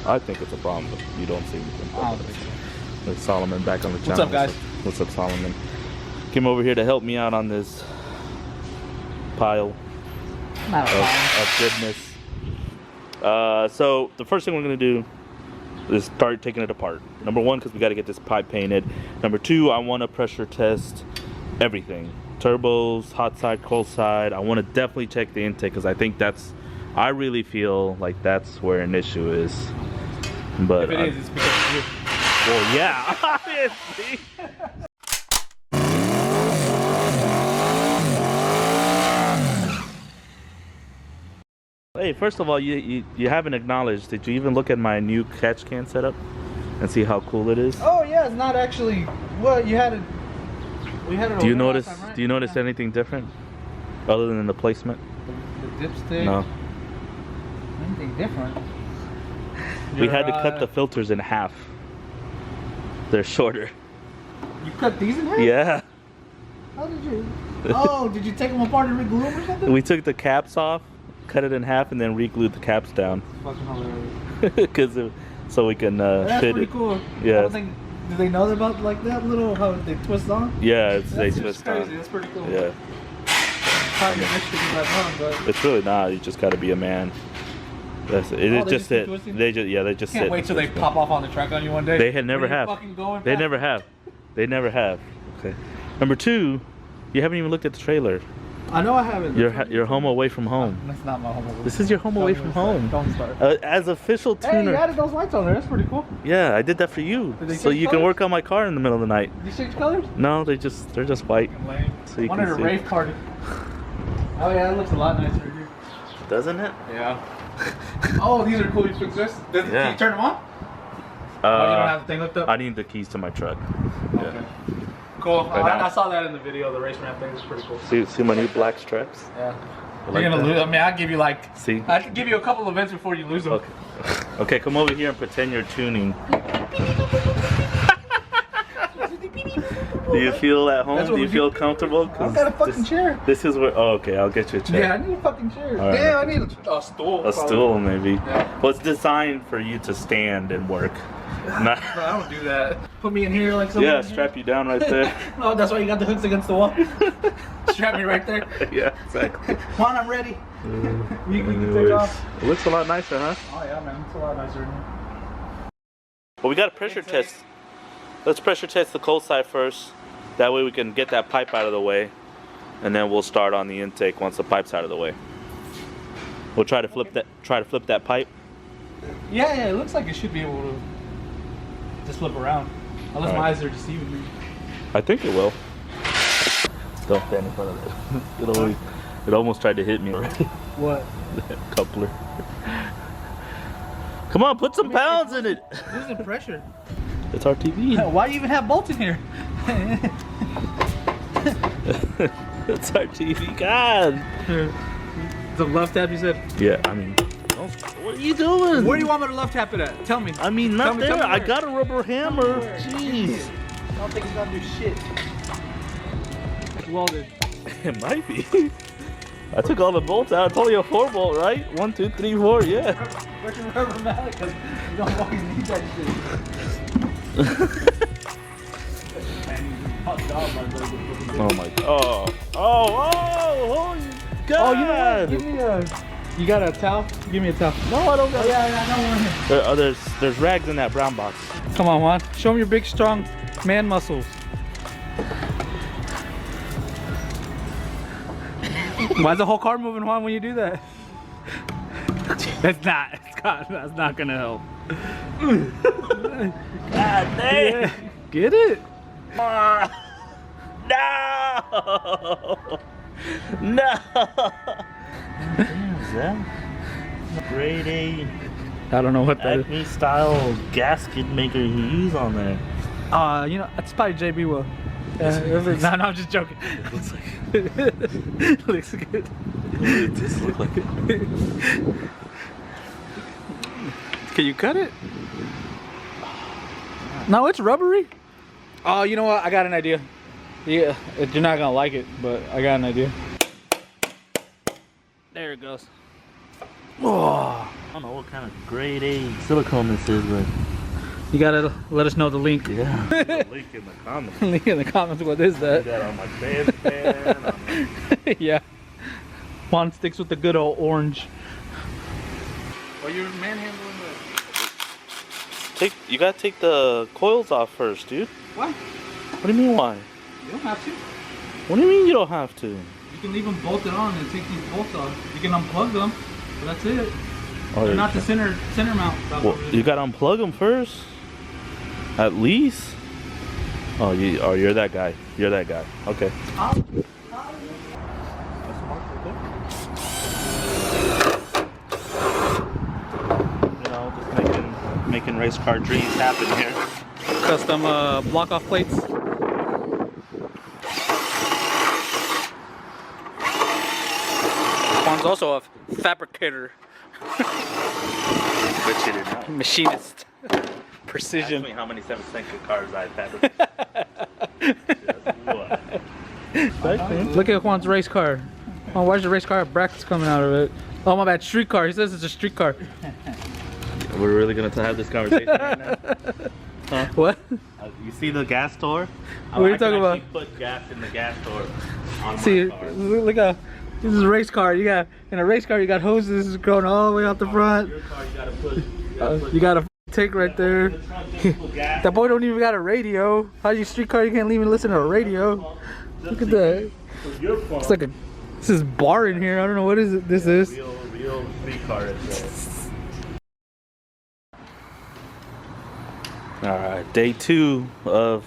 I think it's a problem, but you don't see anything. I don't think so. There's Solomon back on the channel. What's up, guys? What's up, Solomon? Came over here to help me out on this pile of goodness. So the first thing we're gonna do is start taking it apart. Number one, because we got to get this pipe painted. Number two, I want to pressure test everything. Turbos, hot side, cold side. I want to definitely check the intake because I think I really feel like that's where an issue is. But if it is, it's because of you. Well, yeah, obviously. Hey, first of all, you haven't acknowledged. Did you even look at my new catch can setup and see how cool it is? Oh yeah, it's not actually. Well, you had it. We had it. Do you notice? Time, right? Do you notice anything different other than the placement? The dipstick. No. Anything different? We had to cut the filters in half. They're shorter. You cut these in half? Yeah. How did you? Oh, did you take them apart and re-glue them or something? We took the caps off, cut it in half, and then re-glued the caps down. Fucking hilarious. So we can that's fit pretty it. Cool. Yeah. Do they know about like that little how they twist on? Yeah, they That's twist crazy. on. That's pretty cool. Yeah. Probably but It's really not. You just got to be a man. That's it. Oh, It's just it. They just can't sit. wait till they pop off on the track on you one day. They never have. They never have. They never have. Okay. Number two, you haven't even looked at the trailer. I know I haven't. You're home away from home. That's not my home away. This is your home away from home. Don't start. As official tuner. Hey, you added those lights on there. That's pretty cool. Yeah, I did that for you, so you can work on my car in the middle of the night. Did you change colors? No, they're just white. Lame. So you Wanted can a see. rave party. Oh yeah, it looks a lot nicer here. Doesn't it? Yeah. Oh, these are cool. You fix this? Yeah. Can you turn them on? Oh, you don't have the thing hooked up? I need the keys to my truck. Okay. Yeah. Cool. Right I saw that in the video. The race ramp thing is pretty cool. See my new black straps? Yeah. Like You're gonna that? lose. I mean, I'll give you like. See? I could give you a couple events before you lose them. Okay. Okay, come over here and pretend you're tuning. Do you feel at home? Do you feel comfortable? I've got a fucking chair. This is where. Oh, okay. I'll get you a chair. Yeah, I need a fucking chair. All right. Yeah, I need a stool. A stool, maybe. Yeah. Well, it's designed for you to stand and work. Not. No, I don't do that. Put me in here like something. Yeah, strap you down right there. Oh, that's why you got the hooks against the wall. Strap me right there. Yeah, exactly. Come on, I'm ready. We can take off. It looks a lot nicer, huh? Oh yeah, man, it's a lot nicer in here. Well, we got to pressure test. Let's pressure test the cold side first. That way we can get that pipe out of the way, and then we'll start on the intake once the pipe's out of the way. We'll try to flip that. Try to flip that pipe. Yeah, it looks like it should be able to just flip around, unless my eyes are deceiving me. I think it will. Don't stand in front of it. It almost tried to hit me already. What? That coupler. Come on, put some pounds in it. Losing pressure. It's our TV. Why do you even have bolts in here? It's our TV. God. The love tap, you said? Yeah, I mean, what are you doing? Where do you want me to love tap it at? Tell me. I mean, not there. I got a rubber hammer. Where? Jeez. I don't think it's gonna do shit. Welded. It might be. I took all the bolts out. It's only a 4-bolt, right? 1, 2, 3, 4. Yeah. Where's your rubber mallet? Because you don't always need that shit. Oh my god. Oh, holy god. Oh, you know what? Give me a. You got a towel? Give me a towel. No, I don't got it. Yeah, I know one. There's rags in that brown box. Come on, Juan. Show me your big, strong man muscles. Why's the whole car moving, Juan, when you do that? That's not gonna help. God dang. Yeah. Get it? No. No. Damn, is that grade A I don't know what that Acme style gasket maker you use on there? is. You know, it's probably JB will. No, I'm just joking. It looks like Looks good. it does look like it. Can you cut it? No, it's rubbery. Oh, you know what? I got an idea. Yeah, you're not gonna like it, but I got an idea. There it goes. Oh, don't know what kind of grade A silicone this is, but You gotta let us know the link. yeah. Link in the comments. Link in the comments. What is that? That on my bandstand. Yeah. Juan sticks with the good old orange. Well, you're manhandling You gotta take the coils off first, dude. What? What do you mean why? You don't have to. What do you mean you don't have to? You can leave them bolted on and take these bolts off. You can unplug them, but that's it. Oh, They're not the center mount. Well, you gotta unplug them first. At least. Oh, you're that guy. You're that guy. Okay. You know, just making race car dreams happen here. Custom block off plates. Juan's also a fabricator. But you didn't know. Machinist. Precision. Ask me how many 7th century cars I fabricated. What? Look at Juan's race car. Oh, why's the race car brackets coming out of it? Oh my bad, street car. He says it's a street car. We're really gonna have this conversation right now? Huh? What? You see the gas door? What are you talking about? Put gas in the gas door on See, my car. look at this is a race car. You got in a race car. You got hoses going all the way out the front. Your car, you gotta put. You got a tank right there. That boy don't even got a radio. How you street car? You can't even listen to a radio. Look at that. It's like this is bar in here. I don't know what is it. This is. Real street car. Alright, day 2 of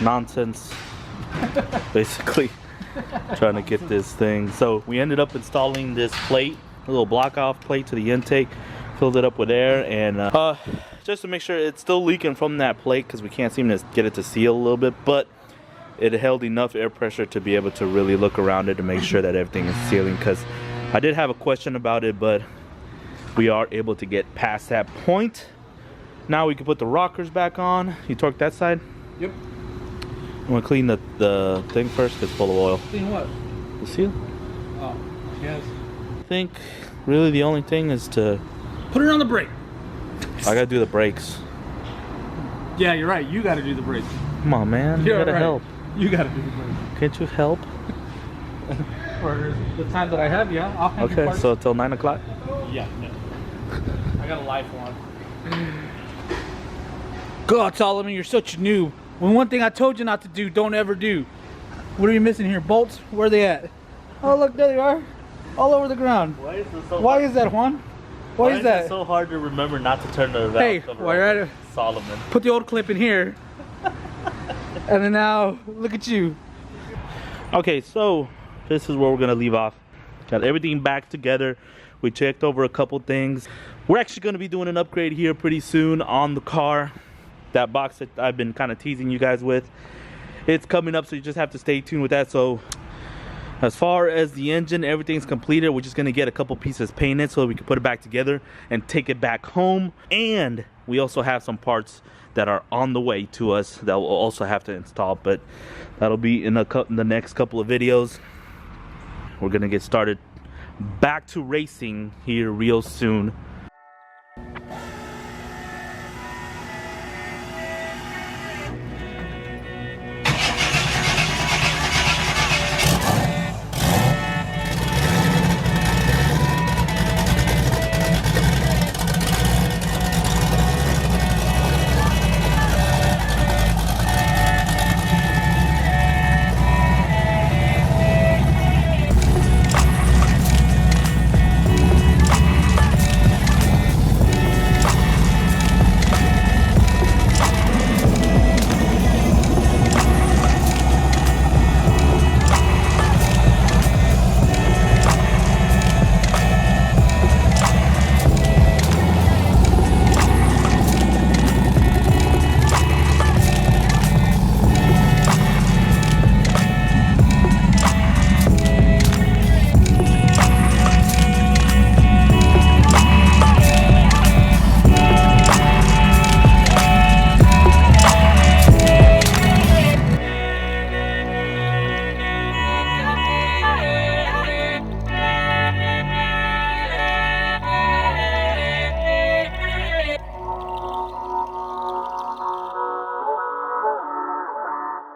nonsense. Basically, trying to get this thing. So we ended up installing this plate, a little block off plate to the intake, filled it up with air, and just to make sure it's still leaking from that plate because we can't seem to get it to seal a little bit, but it held enough air pressure to be able to really look around it to make sure that everything is sealing, because I did have a question about it, but we are able to get past that point. Now we can put the rockers back on. You torque that side? Yep. I'm gonna clean the thing first. It's full of oil. Clean what? The seal? Oh, yes. I think really the only thing is to... Put it on the brake. I gotta do the brakes. Yeah, you're right. You got to do the brakes. Come on, man. You gotta help. You got to do the brakes. Can't you help? For the time that I have, yeah. I'll hand you Okay, parts. so till 9 o'clock? Yeah, no. I got a live one. God, Solomon, you're such a noob. When one thing I told you not to do, don't ever do. What are you missing here? Bolts? Where are they at? Oh, look, there they are. All over the ground. Why is this so Why is that, Juan? Why is that? It so hard to remember not to turn the valve Hey, cover while you're at it, Solomon. put the old clip in here. And then now, look at you. Okay, so this is where we're gonna leave off. Got everything back together. We checked over a couple things. We're actually gonna be doing an upgrade here pretty soon on the car. That box that I've been kind of teasing you guys with, it's coming up, so you just have to stay tuned with that. So as far as the engine, everything's completed. We're just gonna get a couple pieces painted so we can put it back together and take it back home. And we also have some parts that are on the way to us that we'll also have to install, but that'll be in the next couple of videos. We're gonna get started back to racing here real soon.